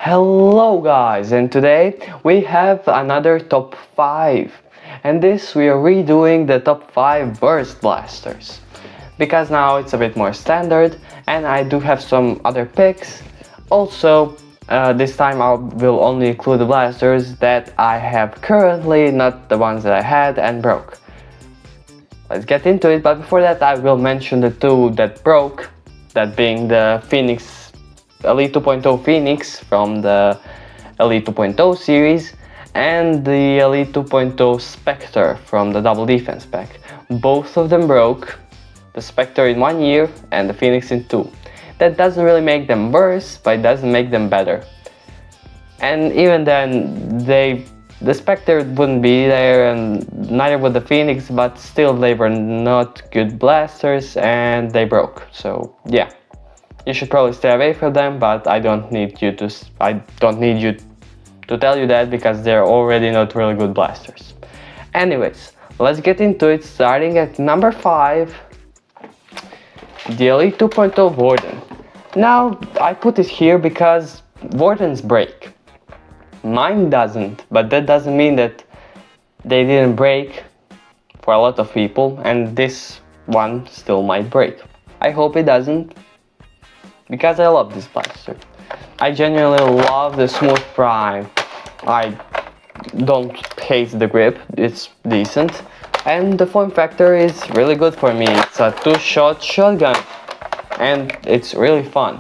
Hello guys, and today we have another top 5, and this we are redoing the top 5 burst blasters because now it's a bit more standard and I do have some other picks. Also this time I will only include the blasters that I have currently, not the ones that I had and broke. Let's get into it, but before that I will mention the two that broke, that being the Elite 2.0 Phoenix from the Elite 2.0 series and the Elite 2.0 Spectre from the Double Defense pack. Both of them broke, the Spectre in 1 year and the Phoenix in 2. That doesn't really make them worse, but it doesn't make them better. And even then, the Spectre wouldn't be there and neither would the Phoenix, but still they were not good blasters and they broke, so yeah. You should probably stay away from them, but I don't need you to tell you that because they're already not really good blasters. Anyways, let's get into it, starting at number 5, the Elite 2.0 Warden. Now, I put it here because Wardens break. Mine doesn't, but that doesn't mean that they didn't break for a lot of people, and this one still might break. I hope it doesn't, because I love this blaster. I genuinely love the smooth prime. I don't hate the grip, it's decent. And the form factor is really good for me. It's a 2-shot shotgun and it's really fun.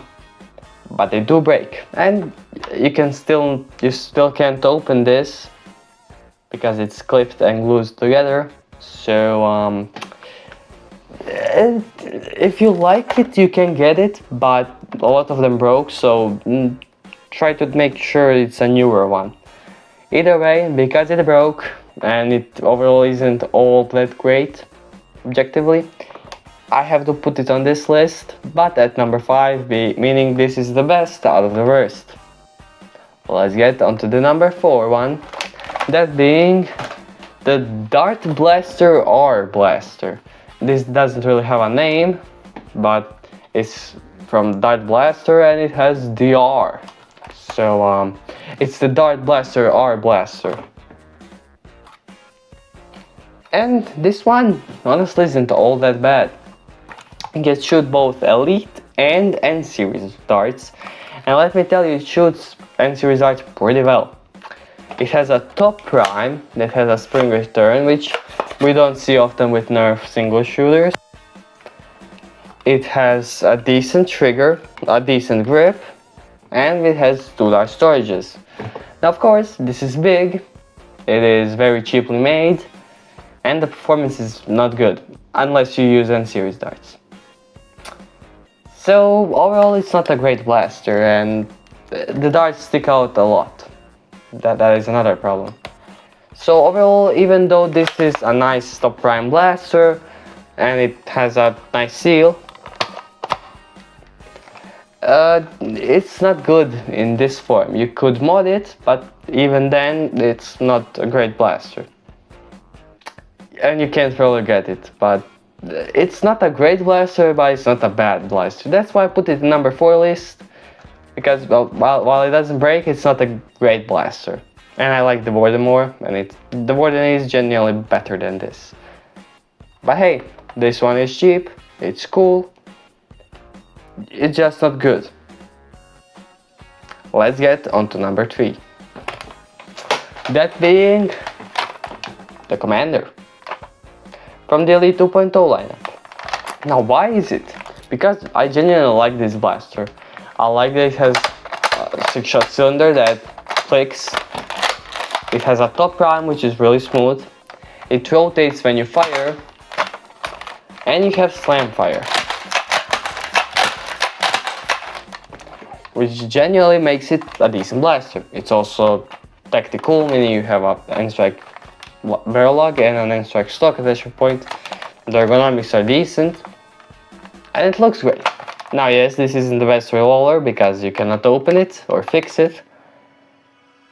But they do break. And you still can't open this because it's clipped and glued together. So if you like it, you can get it, but a lot of them broke, so try to make sure it's a newer one. Either way, because it broke and it overall isn't all that great objectively, I have to put it on this list, but at number 5, meaning this is the best out of the worst. Let's get onto the number 4 one, that being the Dart Blaster R Blaster. This doesn't really have a name, but it's from Dart Blaster and it has the R. So it's the Dart Blaster R Blaster. And this one honestly isn't all that bad. It can shoot both Elite and N-Series darts. And let me tell you, it shoots N-Series darts pretty well. It has a top prime that has a spring return, which we don't see often with Nerf single shooters. It has a decent trigger, a decent grip, and it has 2 dart storages. Now of course, this is big, it is very cheaply made, and the performance is not good, unless you use N-Series darts. So overall it's not a great blaster, and the darts stick out a lot. That is another problem. So overall, even though this is a nice top prime blaster and it has a nice seal, it's not good in this form. You could mod it, but even then it's not a great blaster. And you can't really get it, but it's not a great blaster, but it's not a bad blaster. That's why I put it in number 4 list, because while it doesn't break, it's not a great blaster. And I like the Warden more, and the Warden is genuinely better than this. But hey, this one is cheap, it's cool, it's just not good. Let's get on to number 3. That being the Commander from the Elite 2.0 lineup. Now why is it? Because I genuinely like this blaster. I like that it has a 6-shot cylinder that clicks. It has a top prime which is really smooth. It rotates when you fire. And you have slam fire, which genuinely makes it a decent blaster. It's also tactical, meaning you have an N-Strike barrel lock and an N-Strike stock attachment point. The ergonomics are decent. And it looks great. Now yes, this isn't the best revolver because you cannot open it or fix it,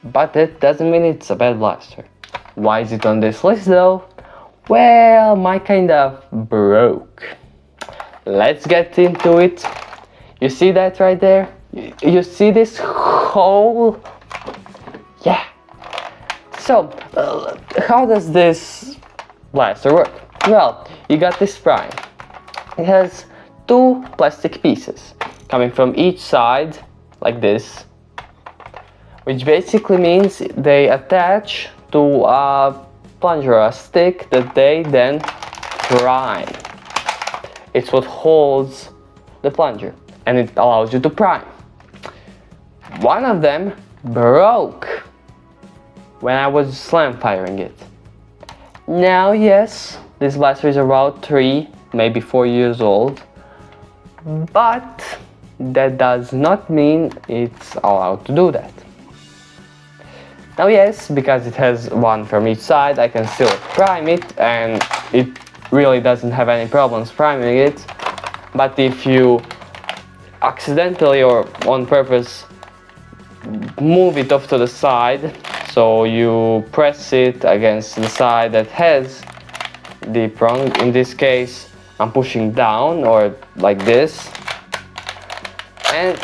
but that doesn't mean it's a bad blaster. Why is it on this list though? Well, mine kind of broke. Let's get into it. You see that right there? You see this hole? Yeah. So, how does this blaster work? Well, you got this prime. It has two plastic pieces coming from each side, like this, which basically means they attach to a plunger or a stick that they then prime. It's what holds the plunger, and it allows you to prime. One of them broke when I was slam firing it. Now, yes, this blaster is about 3, maybe 4 years old, but that does not mean it's allowed to do that. Now, yes, because it has one from each side, I can still prime it, and it really doesn't have any problems priming it. But if you accidentally or on purpose move it off to the side, so you press it against the side that has the prong, in this case I'm pushing down or like this, and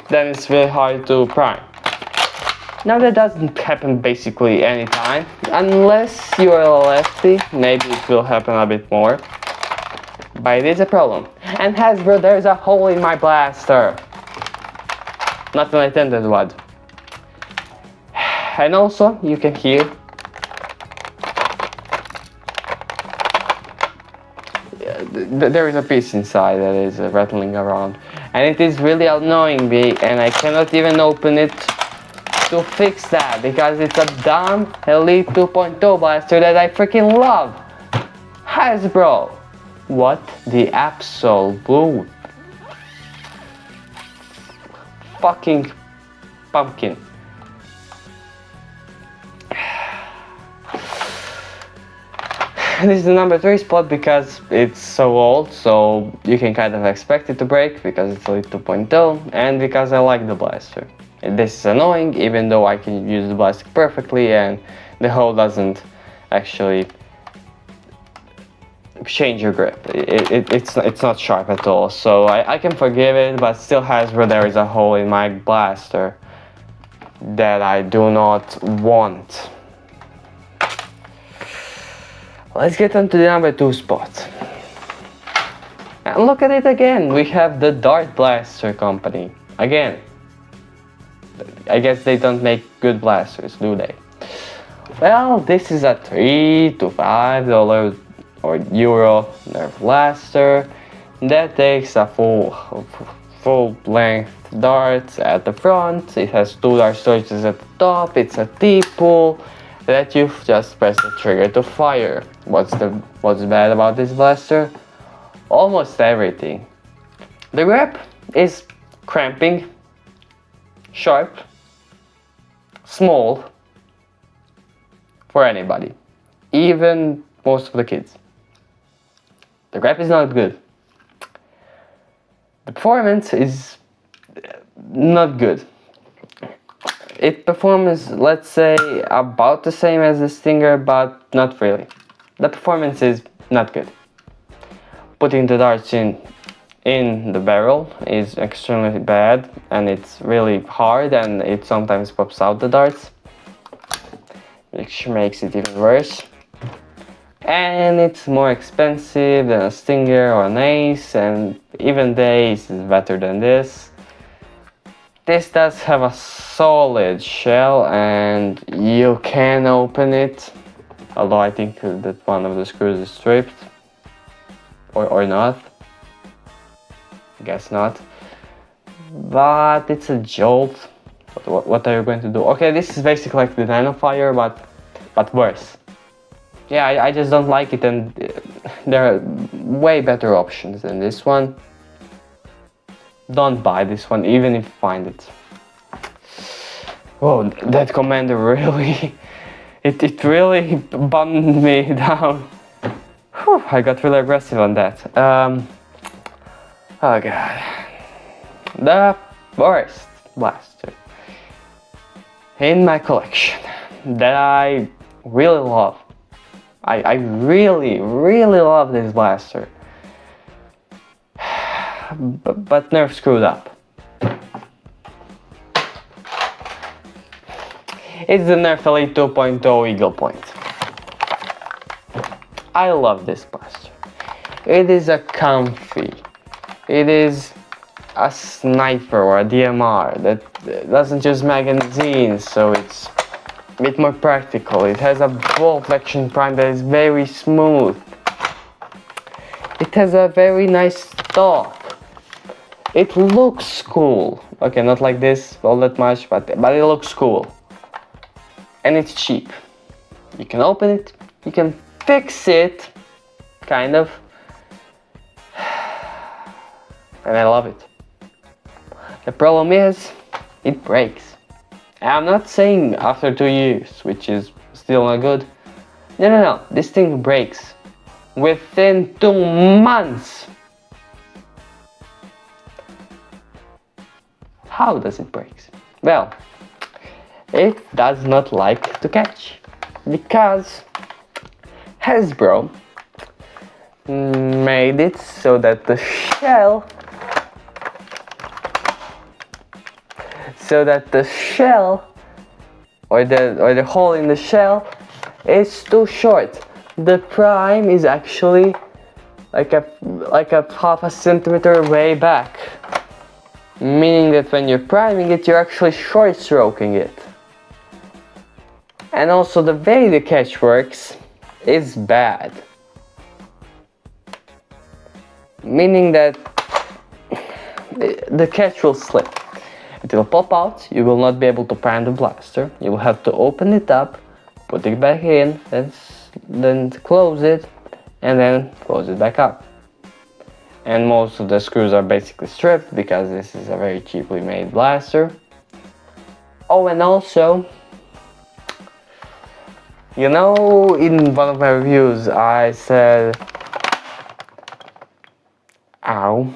then it's really hard to prime. Now that doesn't happen basically anytime, unless you're a lefty, maybe it will happen a bit more. But it is a problem. And Hasbro, there's a hole in my blaster. Not an intended one. And also, you can hear there is a piece inside that is rattling around. And it is really annoying me, and I cannot even open it to fix that, because it's a dumb Elite 2.0 blaster that I freaking love. Hasbro, what the absolute fucking pumpkin. This is the number 3 spot because it's so old, so you can kind of expect it to break because it's Elite 2.0, and because I like the blaster. This is annoying, even though I can use the blaster perfectly and the hole doesn't actually change your grip. It's not sharp at all, so I can forgive it, but still Hasbro, there is a hole in my blaster that I do not want. Let's get on to the number 2 spot. And look at it again, we have the Dart Blaster Company. Again, I guess they don't make good blasters, do they? Well, this is a $3 to $5 or Euro Nerf blaster that takes a full length dart at the front. It has 2 dart storages at the top. It's a T-pull that you just press the trigger to fire. What's bad about this blaster? Almost everything. The grip is cramping, sharp, small for anybody, even most of the kids. The grip is not good. The performance is not good. It performs, let's say, about the same as the Stinger, but not really. The performance is not good. Putting the darts in the barrel is extremely bad, and it's really hard, and it sometimes pops out the darts, which makes it even worse. And it's more expensive than a Stinger or an Ace, and even the Ace is better than this. This does have a solid shell, and you can open it, although I think that one of the screws is stripped, or not. Guess not. But it's a jolt. What are you going to do? Okay, this is basically like the Nano Fire, but worse. Yeah, I just don't like it, and there are way better options than this one. Don't buy this one, even if you find it. Oh, that commander really, it really bummed me down. Whew, I got really aggressive on that. Oh god. The worst blaster in my collection that I really love I really, really love this blaster. But Nerf screwed up. It's the Nerf Elite 2.0 Eaglepoint. I love this blaster. It is a comfy. It is a sniper or a DMR that doesn't use magazines, so it's a bit more practical. It has a bolt action prime that is very smooth. It has a very nice stock. It looks cool. Okay, not like this all that much, but it looks cool. And it's cheap. You can open it, you can fix it, kind of. And I love it. The problem is, it breaks. And I'm not saying after 2 years, which is still not good. No, this thing breaks within 2 months. How does it break? Well, it does not like to catch, because Hasbro made it so that the shell or the hole in the shell is too short. The prime is actually like a half a centimeter way back, meaning that when you're priming it, you're actually short stroking it. And also the way the catch works is bad, meaning that the catch will slip. It will pop out, you will not be able to prime the blaster, you will have to open it up, put it back in, then close it, and then close it back up. And most of the screws are basically stripped, because this is a very cheaply made blaster. Oh, and also, you know, in one of my reviews I said, ow,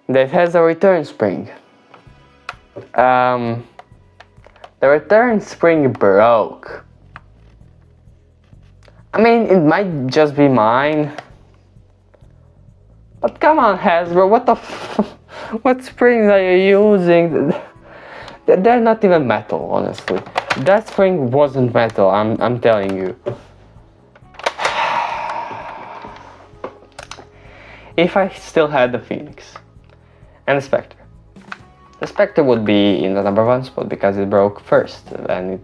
that has a return spring. The return spring broke. I mean, it might just be mine, but come on, Hasbro, what springs are you using? They're not even metal, honestly. That spring wasn't metal, I'm telling you. If I still had the Phoenix and the Spectre, the Spectre would be in the number 1 spot because it broke first, and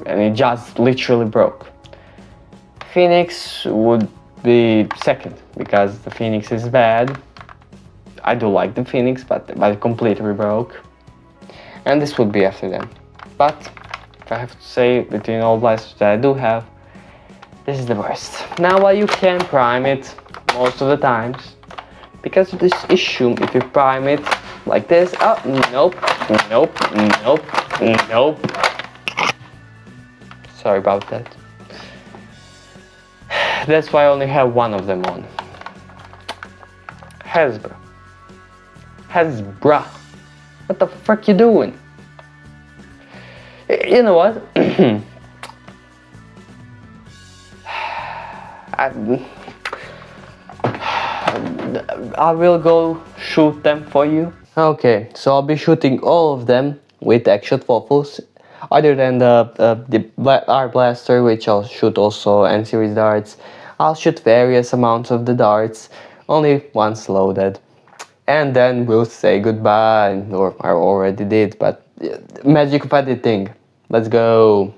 it just literally broke. Phoenix would be second because the Phoenix is bad. I do like the Phoenix, but it completely broke. And this would be after them. But if I have to say, between all blasters that I do have, this is the worst. Now, while you can prime it most of the times, because of this issue, if you prime it like this, oh, nope. Sorry about that. That's why I only have one of them on. Hasbro. What the fuck you doing? You know what? I will go shoot them for you. Okay, so I'll be shooting all of them with action waffles, other than the art blaster, which I'll shoot also N-series darts. I'll shoot various amounts of the darts, only once loaded, and then we'll say goodbye, or I already did, but magic of editing. Let's go.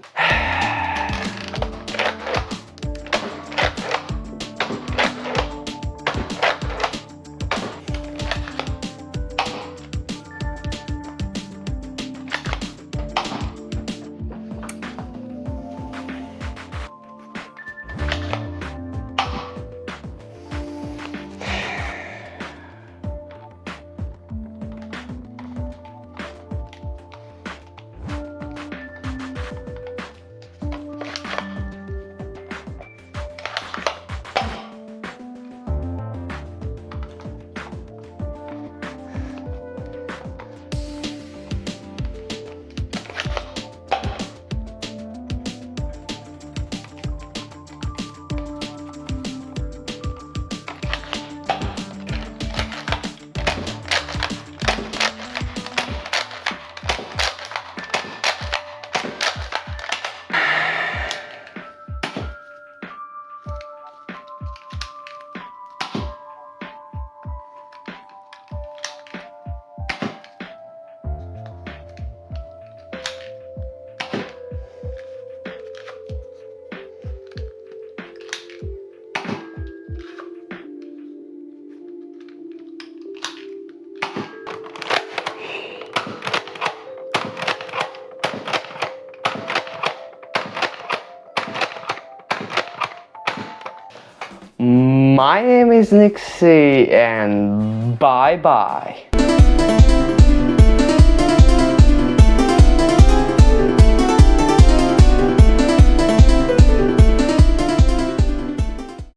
My name is Nixie, and bye bye.